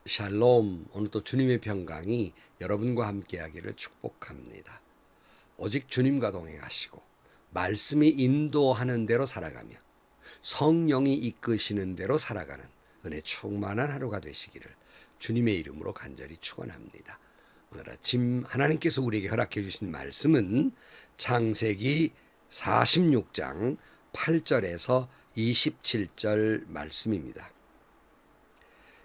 샬롬. 오늘 또 주님의 평강이 여러분과 함께하기를 축복합니다. 오직 주님과 동행하시고 말씀이 인도하는 대로 살아가며 성령이 이끄시는 대로 살아가는 은혜 충만한 하루가 되시기를 주님의 이름으로 간절히 축원합니다. 오늘 아침 하나님께서 우리에게 허락해 주신 말씀은 창세기 46장 8절에서 27절 말씀입니다.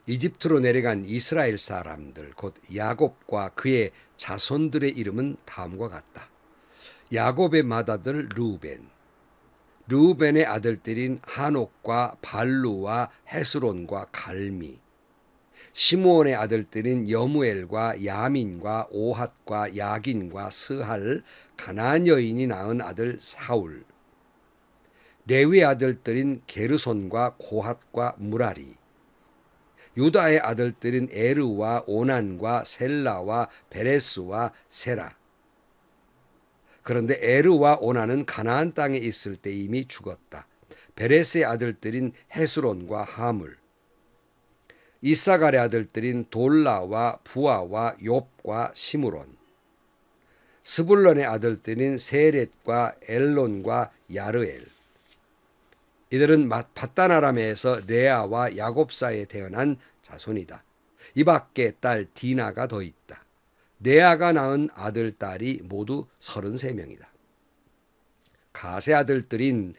이집트로 내려간 이스라엘 사람들 곧 야곱과 그의 자손들의 이름은 다음과 같다. 야곱의 맏아들 르우벤의 아들들인 한옥과 발루와 헤스론과 갈미, 시므온의 아들들인 여무엘과 야민과 오핫과 야긴과 스할, 가나안 여인이 낳은 아들 사울, 레위의 아들들인 게르손과 고핫과 무라리, 유다의 아들들인 에르와 오난과 셀라와 베레스와 세라. 그런데 에르와 오난은 가나안 땅에 있을 때 이미 죽었다. 베레스의 아들들인 헤스론과 하물, 이사갈의 아들들인 돌라와 부아와 욥과 시므론, 스불론의 아들들인 세렛과 엘론과 야르엘. 이들은 밧단 아람에서 레아와 야곱 사이에 태어난 자손이다. 이 밖에 딸 디나가 더 있다. 레아가 낳은 아들, 딸이 모두 33명이다. 가세 아들들인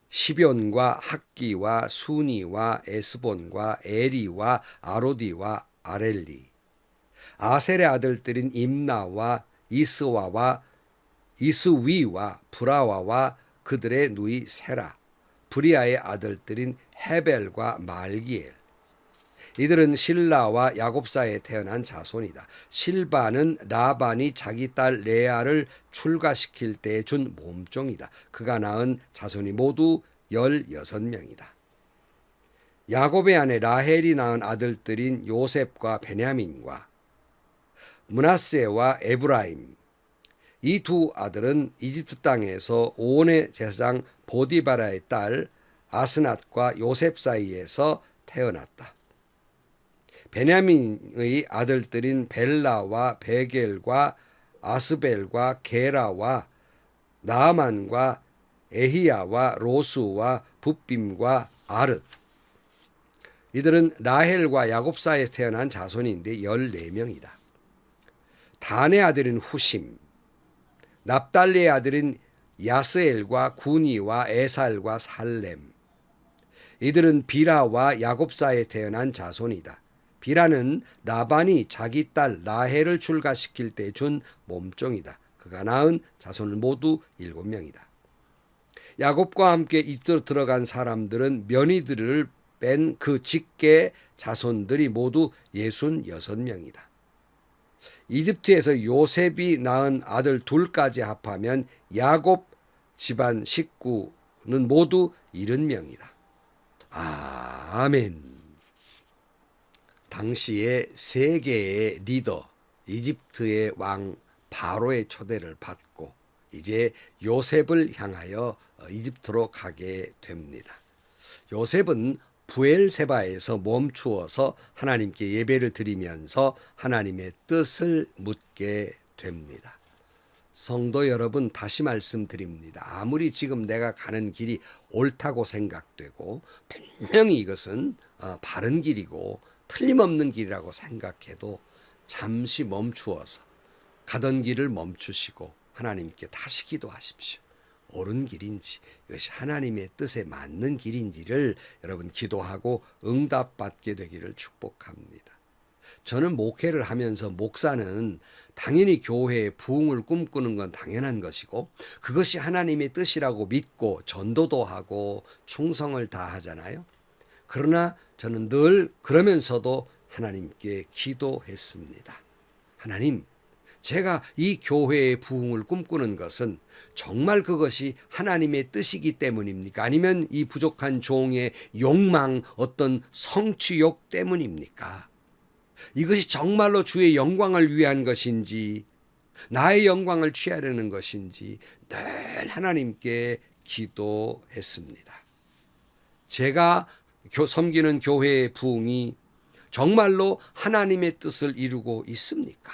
시뵐과 학기와 수니와 에스본과 에리와 아로디와 아렐리, 아셀의 아들들인 임나와 이스와와 이스위와 브라와와 그들의 누이 세라, 브리아의 아들들인 헤벨과 말기엘. 이들은 실라와 야곱 사이에 태어난 자손이다. 실바는 라반이 자기 딸 레아를 출가시킬 때 준 몸종이다. 그가 낳은 자손이 모두 16명이다. 야곱의 아내 라헬이 낳은 아들들인 요셉과 베냐민과 므낫세와 에브라임. 이 두 아들은 이집트 땅에서 온의 제사장 보디바라의 딸 아스낫과 요셉 사이에서 태어났다. 베냐민의 아들들인 벨라와 베겔과 아스벨과 게라와 나아만과 에히야와 로수와 붓빔과 아릇. 이들은 라헬과 야곱 사이에 태어난 자손인데 14명이다. 단의 아들인 후심, 납달리의 아들인 야스엘과 구니와 에살과 살렘. 이들은 비라와 야곱 사이에 태어난 자손이다. 비라는 라반이 자기 딸 라헬을 출가시킬 때 준 몸종이다. 그가 낳은 자손은 모두 7명이다. 야곱과 함께 이집트로 들어간 사람들은 며느리들을 뺀 그 직계 자손들이 모두 66명이다. 이집트에서 요셉이 낳은 아들 둘까지 합하면 야곱 집안 식구는 모두 70명이다. 아멘. 당시에 세계의 리더 이집트의 왕 바로의 초대를 받고 이제 요셉을 향하여 이집트로 가게 됩니다. 요셉은 부엘세바에서 멈추어서 하나님께 예배를 드리면서 하나님의 뜻을 묻게 됩니다. 성도 여러분, 다시 말씀드립니다. 아무리 지금 내가 가는 길이 옳다고 생각되고 분명히 이것은 바른 길이고 틀림없는 길이라고 생각해도 잠시 멈추어서 가던 길을 멈추시고 하나님께 다시 기도하십시오. 옳은 길인지, 이것이 하나님의 뜻에 맞는 길인지를 여러분 기도하고 응답받게 되기를 축복합니다. 저는 목회를 하면서 목사는 당연히 교회의 부흥을 꿈꾸는 건 당연한 것이고 그것이 하나님의 뜻이라고 믿고 전도도 하고 충성을 다하잖아요. 그러나 저는 늘 그러면서도 하나님께 기도했습니다. 하나님, 제가 이 교회의 부흥을 꿈꾸는 것은 정말 그것이 하나님의 뜻이기 때문입니까? 아니면 이 부족한 종의 욕망, 어떤 성취욕 때문입니까? 이것이 정말로 주의 영광을 위한 것인지 나의 영광을 취하려는 것인지 늘 하나님께 기도했습니다. 제가 섬기는 교회의 부흥이 정말로 하나님의 뜻을 이루고 있습니까?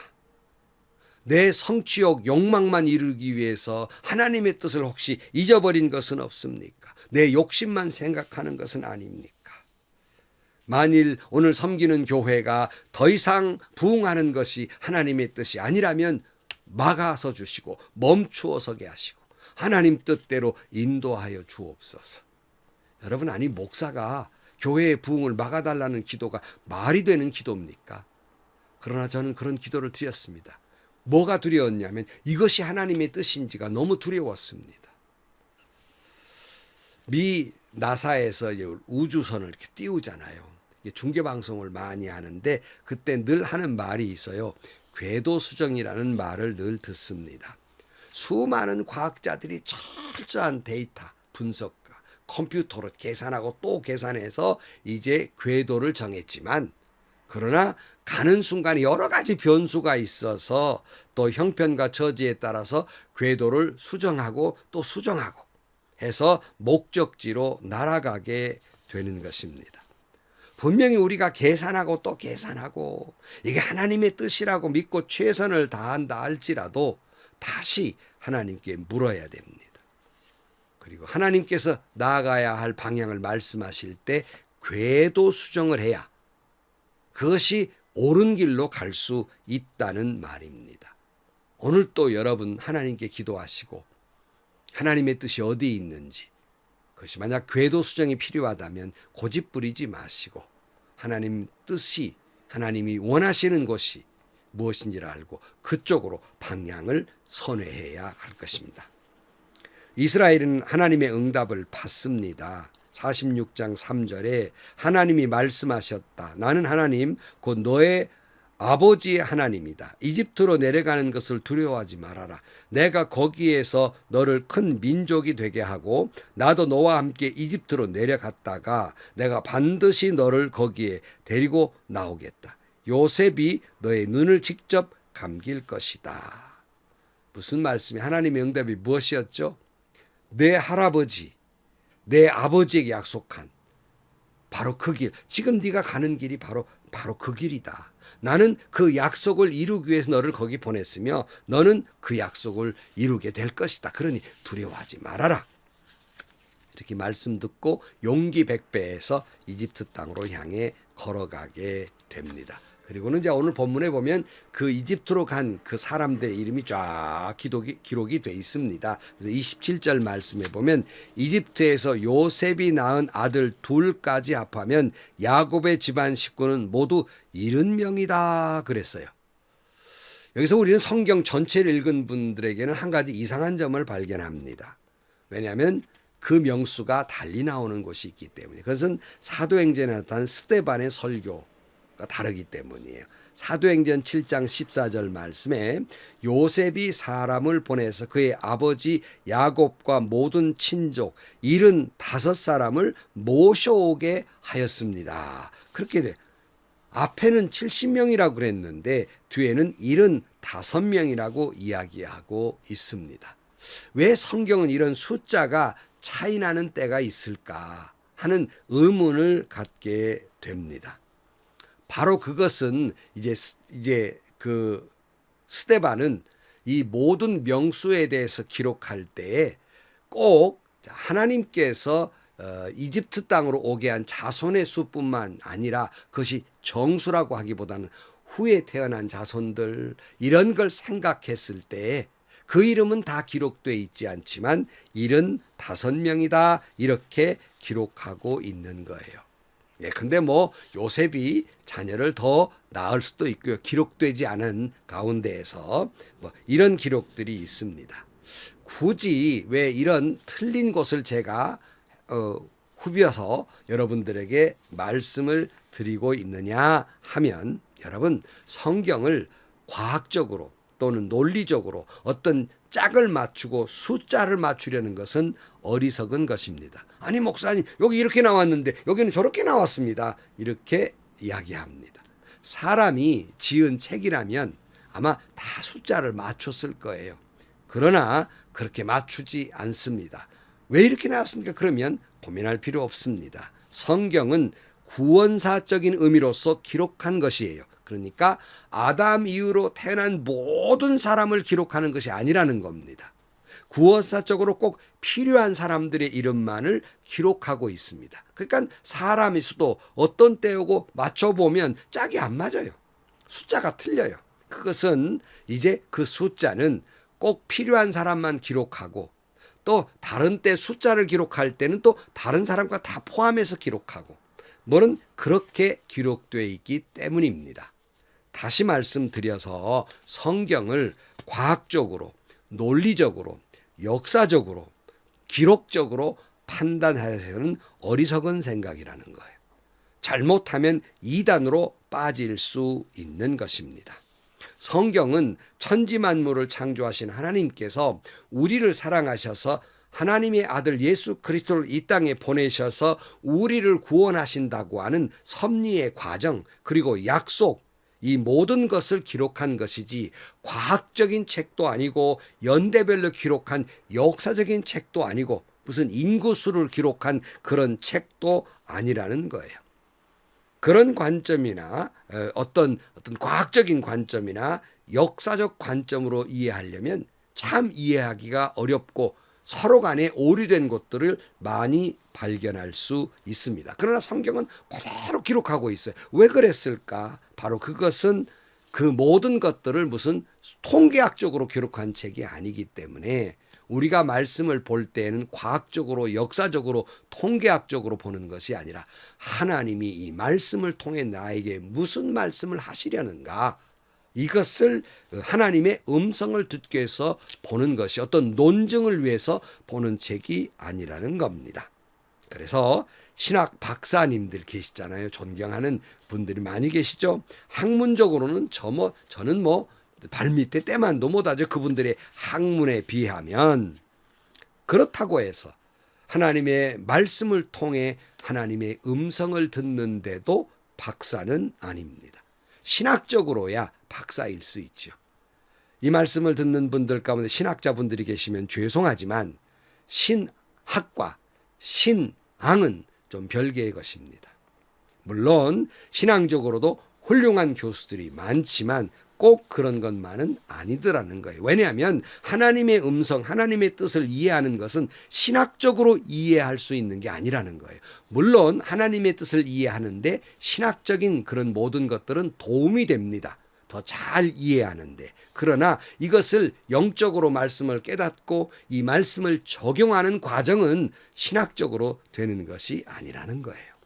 내 성취욕, 욕망만 이루기 위해서 하나님의 뜻을 혹시 잊어버린 것은 없습니까? 내 욕심만 생각하는 것은 아닙니까? 만일 오늘 섬기는 교회가 더 이상 부응하는 것이 하나님의 뜻이 아니라면 막아서 주시고 멈추어 서게 하시고 하나님 뜻대로 인도하여 주옵소서. 여러분, 아니 목사가 교회의 부흥을 막아달라는 기도가 말이 되는 기도입니까? 그러나 저는 그런 기도를 드렸습니다. 뭐가 두려웠냐면 이것이 하나님의 뜻인지가 너무 두려웠습니다. 미 나사에서 우주선을 이렇게 띄우잖아요. 중계방송을 많이 하는데 그때 늘 하는 말이 있어요. 궤도수정이라는 말을 늘 듣습니다. 수많은 과학자들이 철저한 데이터 분석과 컴퓨터로 계산하고 또 계산해서 이제 궤도를 정했지만, 그러나 가는 순간에 여러 가지 변수가 있어서 또 형편과 처지에 따라서 궤도를 수정하고 또 수정하고 해서 목적지로 날아가게 되는 것입니다. 분명히 우리가 계산하고 또 계산하고 이게 하나님의 뜻이라고 믿고 최선을 다한다 할지라도 다시 하나님께 물어야 됩니다. 그리고 하나님께서 나아가야 할 방향을 말씀하실 때 궤도 수정을 해야 그것이 옳은 길로 갈 수 있다는 말입니다. 오늘 또 여러분 하나님께 기도하시고 하나님의 뜻이 어디 있는지, 그것이 만약 궤도 수정이 필요하다면 고집 부리지 마시고 하나님 뜻이, 하나님이 원하시는 것이 무엇인지를 알고 그쪽으로 방향을 선회해야 할 것입니다. 이스라엘은 하나님의 응답을 받습니다. 46장 3절에 하나님이 말씀하셨다. 나는 하나님 곧 너의 아버지의 하나님이다. 이집트로 내려가는 것을 두려워하지 말아라. 내가 거기에서 너를 큰 민족이 되게 하고 나도 너와 함께 이집트로 내려갔다가 내가 반드시 너를 거기에 데리고 나오겠다. 요셉이 너의 눈을 직접 감길 것이다. 무슨 말씀이, 하나님의 응답이 무엇이었죠? 내 할아버지, 내 아버지에게 약속한 바로 그 길, 지금 네가 가는 길이 바로 그 길이다. 나는 그 약속을 이루기 위해서 너를 거기 보냈으며 너는 그 약속을 이루게 될 것이다. 그러니 두려워하지 말아라. 이렇게 말씀 듣고 용기 백배해서 이집트 땅으로 향해 걸어가게 됩니다. 그리고는 이제 오늘 본문에 보면 그 이집트로 간 그 사람들의 이름이 쫙 기록이 돼 있습니다. 그래서 27절 말씀에 보면 이집트에서 요셉이 낳은 아들 둘까지 합하면 야곱의 집안 식구는 모두 70명이다 그랬어요. 여기서 우리는 성경 전체를 읽은 분들에게는 한 가지 이상한 점을 발견합니다. 왜냐하면 그 명수가 달리 나오는 곳이 있기 때문에. 그것은 사도행전에 나타난 스데반의 설교가 다르기 때문이에요. 사도행전 7장 14절 말씀에 요셉이 사람을 보내서 그의 아버지 야곱과 모든 친족 75사람을 모셔오게 하였습니다. 그렇게 돼. 앞에는 70명이라고 그랬는데 뒤에는 75명이라고 이야기하고 있습니다. 왜 성경은 이런 숫자가 차이나는 때가 있을까 하는 의문을 갖게 됩니다. 바로 그것은 이제 그 스데반은 이 모든 명수에 대해서 기록할 때에 꼭 하나님께서 이집트 땅으로 오게 한 자손의 수뿐만 아니라 그것이 정수라고 하기보다는 후에 태어난 자손들, 이런 걸 생각했을 때에 그 이름은 다 기록되어 있지 않지만 75명이다 이렇게 기록하고 있는 거예요. 예, 근데 뭐 요셉이 자녀를 더 낳을 수도 있고요. 기록되지 않은 가운데에서 뭐 이런 기록들이 있습니다. 굳이 왜 이런 틀린 것을 제가 후벼서 여러분들에게 말씀을 드리고 있느냐 하면, 여러분 성경을 과학적으로 또는 논리적으로 어떤 짝을 맞추고 숫자를 맞추려는 것은 어리석은 것입니다. 아니 목사님 여기 이렇게 나왔는데 여기는 저렇게 나왔습니다. 이렇게 이야기합니다. 사람이 지은 책이라면 아마 다 숫자를 맞췄을 거예요. 그러나 그렇게 맞추지 않습니다. 왜 이렇게 나왔습니까? 그러면 고민할 필요 없습니다. 성경은 구원사적인 의미로서 기록한 것이에요. 그러니까 아담 이후로 태어난 모든 사람을 기록하는 것이 아니라는 겁니다. 구원사적으로 꼭 필요한 사람들의 이름만을 기록하고 있습니다. 그러니까 사람의 수도 어떤 때오고 맞춰보면 짝이 안 맞아요. 숫자가 틀려요. 그것은 이제 그 숫자는 꼭 필요한 사람만 기록하고 또 다른 때 숫자를 기록할 때는 또 다른 사람과 다 포함해서 기록하고 뭐는 그렇게 기록되어 있기 때문입니다. 다시 말씀드려서 성경을 과학적으로, 논리적으로, 역사적으로, 기록적으로 판단해서는 어리석은 생각이라는 거예요. 잘못하면 이단으로 빠질 수 있는 것입니다. 성경은 천지만물을 창조하신 하나님께서 우리를 사랑하셔서 하나님의 아들 예수 그리스도를 이 땅에 보내셔서 우리를 구원하신다고 하는 섭리의 과정 그리고 약속 이 모든 것을 기록한 것이지 과학적인 책도 아니고 연대별로 기록한 역사적인 책도 아니고 무슨 인구수를 기록한 그런 책도 아니라는 거예요. 그런 관점이나 어떤 과학적인 관점이나 역사적 관점으로 이해하려면 참 이해하기가 어렵고 서로 간에 오류된 것들을 많이 발견할 수 있습니다. 그러나 성경은 그대로 기록하고 있어요. 왜 그랬을까? 바로 그것은 그 모든 것들을 무슨 통계학적으로 기록한 책이 아니기 때문에 우리가 말씀을 볼 때에는 과학적으로 역사적으로 통계학적으로 보는 것이 아니라 하나님이 이 말씀을 통해 나에게 무슨 말씀을 하시려는가 이것을 하나님의 음성을 듣기 위해서 보는 것이 어떤 논증을 위해서 보는 책이 아니라는 겁니다. 그래서 신학 박사님들 계시잖아요. 존경하는 분들이 많이 계시죠. 학문적으로는 저는 발밑에 때만도 못하죠. 그분들의 학문에 비하면. 그렇다고 해서 하나님의 말씀을 통해 하나님의 음성을 듣는데도 박사는 아닙니다. 신학적으로야 박사일 수 있죠. 이 말씀을 듣는 분들 가운데 신학자분들이 계시면 죄송하지만 신학과 신앙은 좀 별개의 것입니다. 물론 신앙적으로도 훌륭한 교수들이 많지만 꼭 그런 것만은 아니더라는 거예요. 왜냐하면 하나님의 음성, 하나님의 뜻을 이해하는 것은 신학적으로 이해할 수 있는 게 아니라는 거예요. 물론 하나님의 뜻을 이해하는데 신학적인 그런 모든 것들은 도움이 됩니다. 더 잘 이해하는데. 그러나 이것을 영적으로 말씀을 깨닫고 이 말씀을 적용하는 과정은 신학적으로 되는 것이 아니라는 거예요.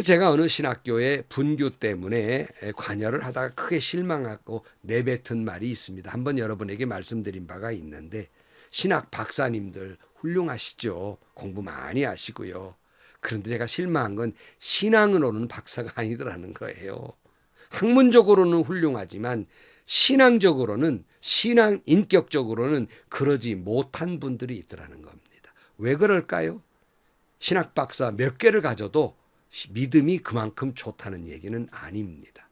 제가 어느 신학교에 분교 때문에 관여를 하다가 크게 실망하고 내뱉은 말이 있습니다. 한번 여러분에게 말씀드린 바가 있는데 신학 박사님들 훌륭하시죠. 공부 많이 하시고요. 그런데 제가 실망한 건 신앙으로는 박사가 아니더라는 거예요. 학문적으로는 훌륭하지만 신앙적으로는 인격적으로는 그러지 못한 분들이 있더라는 겁니다. 왜 그럴까요? 신학 박사 몇 개를 가져도 믿음이 그만큼 좋다는 얘기는 아닙니다.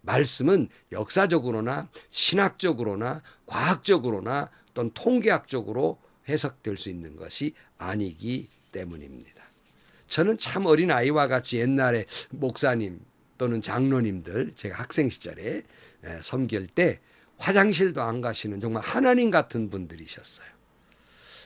말씀은 역사적으로나 신학적으로나 과학적으로나 어떤 통계학적으로 해석될 수 있는 것이 아니기 때문입니다. 저는 참 어린 아이와 같이 옛날에 목사님 또는 장로님들 제가 학생 시절에 섬길 때 화장실도 안 가시는 정말 하나님 같은 분들이셨어요.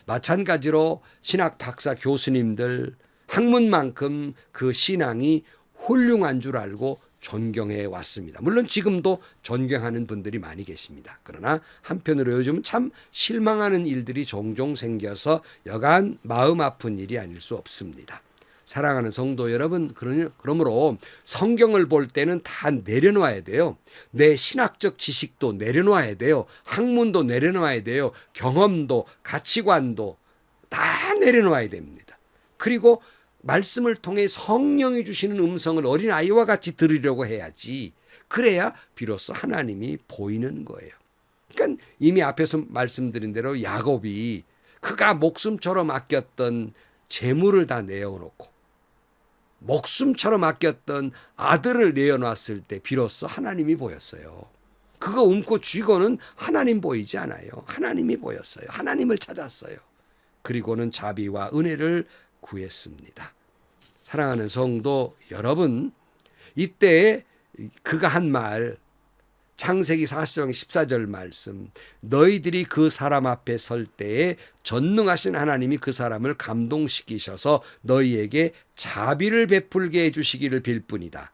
마찬가지로 신학 박사 교수님들 학문만큼 그 신앙이 훌륭한 줄 알고 존경해 왔습니다. 물론 지금도 존경하는 분들이 많이 계십니다. 그러나 한편으로 요즘 참 실망하는 일들이 종종 생겨서 여간 마음 아픈 일이 아닐 수 없습니다. 사랑하는 성도 여러분, 그러므로 성경을 볼 때는 다 내려놓아야 돼요. 내 신학적 지식도 내려놓아야 돼요. 학문도 내려놓아야 돼요. 경험도 가치관도 다 내려놓아야 됩니다. 그리고 말씀을 통해 성령이 주시는 음성을 어린아이와 같이 들으려고 해야지. 그래야 비로소 하나님이 보이는 거예요. 그러니까 이미 앞에서 말씀드린 대로 야곱이 그가 목숨처럼 아꼈던 재물을 다 내어놓고 목숨처럼 아꼈던 아들을 내어놨을 때 비로소 하나님이 보였어요. 그거 움고 쥐고는 하나님 보이지 않아요. 하나님이 보였어요. 하나님을 찾았어요. 그리고는 자비와 은혜를 구했습니다. 사랑하는 성도 여러분, 이때 그가 한 말, 창세기 40장 14절 말씀, 너희들이 그 사람 앞에 설 때에 전능하신 하나님이 그 사람을 감동시키셔서 너희에게 자비를 베풀게 해주시기를 빌 뿐이다.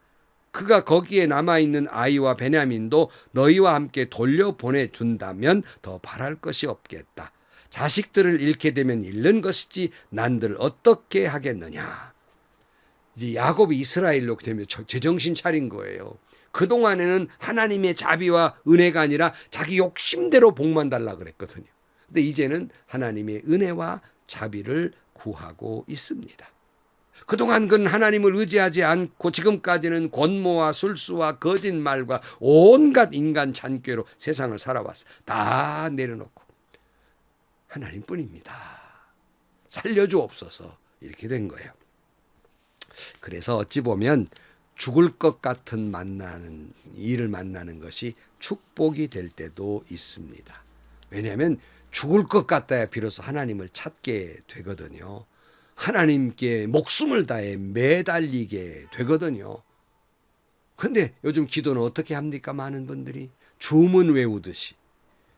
그가 거기에 남아있는 아이와 베냐민도 너희와 함께 돌려보내준다면 더 바랄 것이 없겠다. 자식들을 잃게 되면 잃는 것이지 난들 어떻게 하겠느냐. 이제 야곱이 이스라엘로 되면 제정신 차린 거예요. 그동안에는 하나님의 자비와 은혜가 아니라 자기 욕심대로 복만 달라 그랬거든요. 근데 이제는 하나님의 은혜와 자비를 구하고 있습니다. 그동안 그는 하나님을 의지하지 않고 지금까지는 권모와 술수와 거짓말과 온갖 인간 잔꾀로 세상을 살아왔어요. 다 내려놓고 하나님뿐입니다. 살려주옵소서 이렇게 된 거예요. 그래서 어찌 보면 죽을 것 같은 일을 만나는 것이 축복이 될 때도 있습니다. 왜냐하면 죽을 것 같아야 비로소 하나님을 찾게 되거든요. 하나님께 목숨을 다해 매달리게 되거든요. 그런데 요즘 기도는 어떻게 합니까? 많은 분들이 주문 외우듯이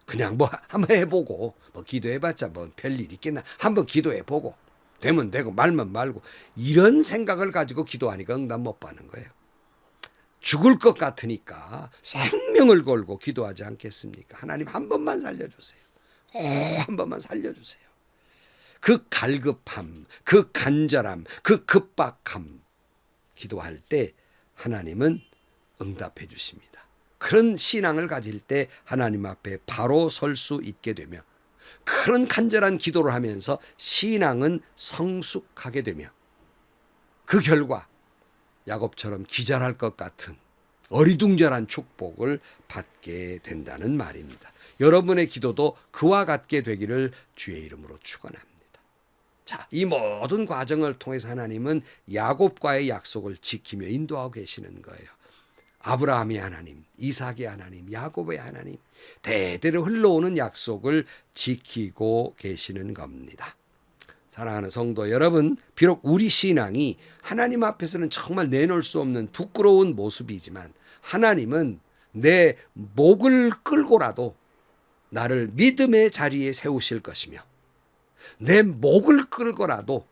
그냥 뭐 한번 해보고 뭐 기도해봤자 뭐 별일 있겠나 한번 기도해보고 되면 되고 말면 말고 이런 생각을 가지고 기도하니까 응답 못 받는 거예요. 죽을 것 같으니까 생명을 걸고 기도하지 않겠습니까? 하나님 한 번만 살려주세요. 한 번만 살려주세요. 그 갈급함, 그 간절함, 그 급박함 기도할 때 하나님은 응답해 주십니다. 그런 신앙을 가질 때 하나님 앞에 바로 설 수 있게 되며 그런 간절한 기도를 하면서 신앙은 성숙하게 되며 그 결과 야곱처럼 기절할 것 같은 어리둥절한 축복을 받게 된다는 말입니다. 여러분의 기도도 그와 같게 되기를 주의 이름으로 축원합니다. 자, 이 모든 과정을 통해서 하나님은 야곱과의 약속을 지키며 인도하고 계시는 거예요. 아브라함의 하나님, 이삭의 하나님, 야곱의 하나님, 대대로 흘러오는 약속을 지키고 계시는 겁니다. 사랑하는 성도 여러분, 비록 우리 신앙이 하나님 앞에서는 정말 내놓을 수 없는 부끄러운 모습이지만 하나님은 내 목을 끌고라도 나를 믿음의 자리에 세우실 것이며 내 목을 끌고라도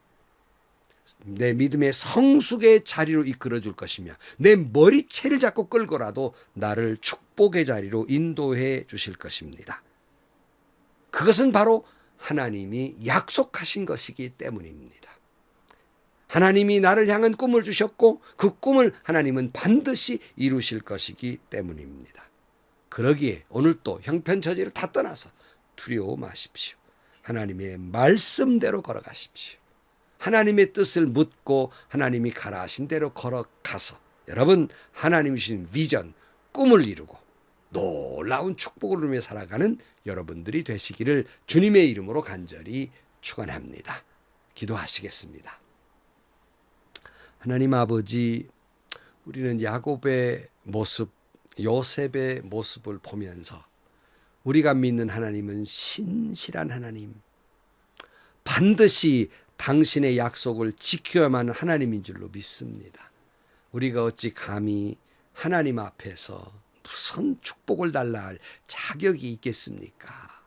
내 믿음의 성숙의 자리로 이끌어 줄 것이며 내 머리채를 잡고 끌고라도 나를 축복의 자리로 인도해 주실 것입니다. 그것은 바로 하나님이 약속하신 것이기 때문입니다. 하나님이 나를 향한 꿈을 주셨고 그 꿈을 하나님은 반드시 이루실 것이기 때문입니다. 그러기에 오늘 또 형편처지를 다 떠나서 두려워 마십시오. 하나님의 말씀대로 걸어가십시오. 하나님의 뜻을 묻고 하나님이 가라 하신 대로 걸어가서 여러분 하나님이 주신 비전, 꿈을 이루고 놀라운 축복을 누리며 살아가는 여러분들이 되시기를 주님의 이름으로 간절히 축원합니다. 기도하시겠습니다. 하나님 아버지, 우리는 야곱의 모습, 요셉의 모습을 보면서 우리가 믿는 하나님은 신실한 하나님, 반드시 당신의 약속을 지켜야만 하는 하나님인 줄로 믿습니다. 우리가 어찌 감히 하나님 앞에서 무슨 축복을 달라 할 자격이 있겠습니까?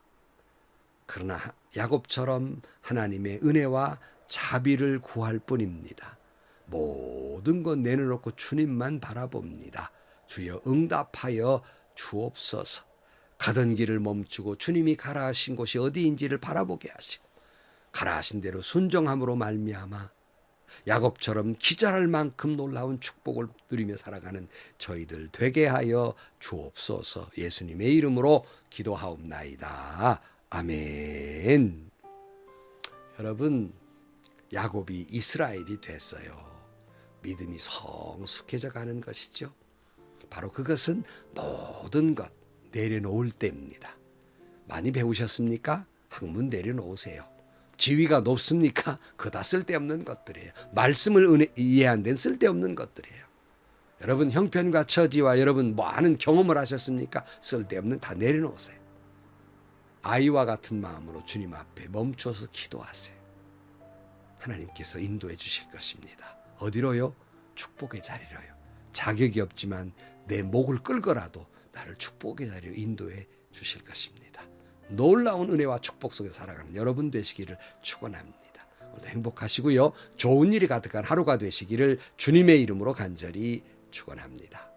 그러나 야곱처럼 하나님의 은혜와 자비를 구할 뿐입니다. 모든 것 내려놓고 주님만 바라봅니다. 주여 응답하여 주옵소서. 가던 길을 멈추고 주님이 가라 하신 곳이 어디인지를 바라보게 하시고 가라 하신 대로 순종함으로 말미암아 야곱처럼 기절할 만큼 놀라운 축복을 누리며 살아가는 저희들 되게 하여 주옵소서. 예수님의 이름으로 기도하옵나이다. 아멘. 여러분, 야곱이 이스라엘이 됐어요. 믿음이 성숙해져 가는 것이죠. 바로 그것은 모든 것 내려놓을 때입니다. 많이 배우셨습니까? 학문 내려놓으세요. 지위가 높습니까? 그거 다 쓸데없는 것들이에요. 말씀을 이해 안 된 쓸데없는 것들이에요. 여러분 형편과 처지와 여러분 많은 경험을 하셨습니까? 쓸데없는 다 내려놓으세요. 아이와 같은 마음으로 주님 앞에 멈춰서 기도하세요. 하나님께서 인도해 주실 것입니다. 어디로요? 축복의 자리로요. 자격이 없지만 내 목을 끌거라도 나를 축복의 자리로 인도해 주실 것입니다. 놀라운 은혜와 축복 속에 살아가는 여러분 되시기를 축원합니다. 오늘도 행복하시고요. 좋은 일이 가득한 하루가 되시기를 주님의 이름으로 간절히 축원합니다.